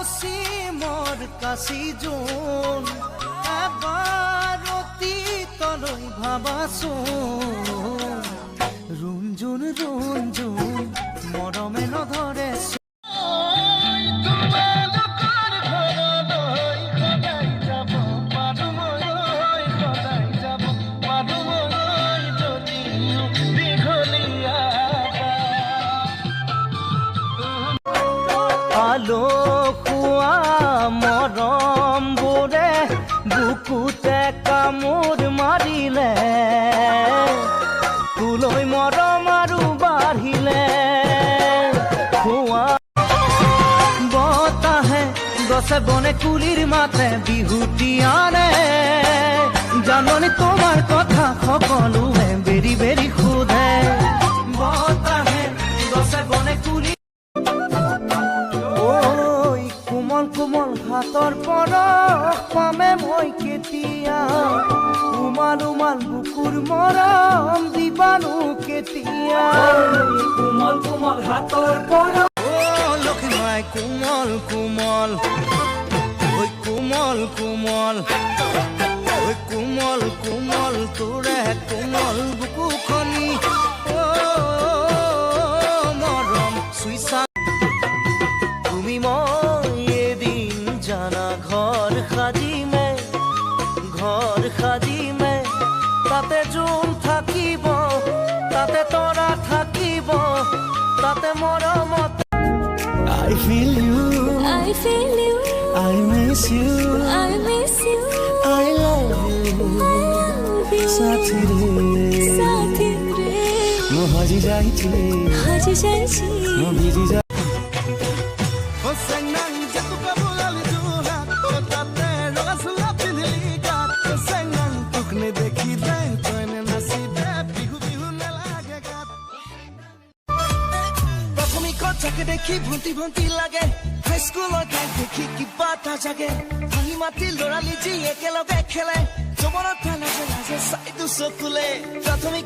মোৰ কাশী জোন এবাৰ অতীতলৈ ভাবাচোন ৰুঞ্জুন মৰমে নধৰে আলোকুয়া মৰম বোৰে বুকুতে কামোৰ মাৰিলে তুলৈ মৰম আৰু বাঢ়িলে বতাহে গছে বনে কুলিৰ মাতে বিহুতি আনে জাননী তোমাৰ কথা সকলোৱে বেৰি বেৰি সোধে বতাহে গছে বনে কুলি কোমল হাতৰ পৰশ পামে মই কেতিয়া উমাল বুকুৰ মৰম দিবানো কেতিয়া কোমল হাতৰ পৰশ লক্ষ্মীমাই কোমল তোৰে কোমল বুকুখনি মৰম চুইছা তুমি ঘৰ সাজিমে তাতে জোন থাকিব তাতে তৰা থাকিব তাতে মৰমত I feel you I miss you I love you साथी रे ମୁଁ ହଜି ଯାଇଛି ମୁଁ ଭିଜି ଯାଇଛି দেখি ভন্টি লাগে হাইস্কুলৰ গান দেখি কিবা এটা জাগে হাঁহি মাতি ল'ৰালি যি একেলগে খেলে যমনত লাজে লাজে চাইতো চকুলে প্ৰাথমিক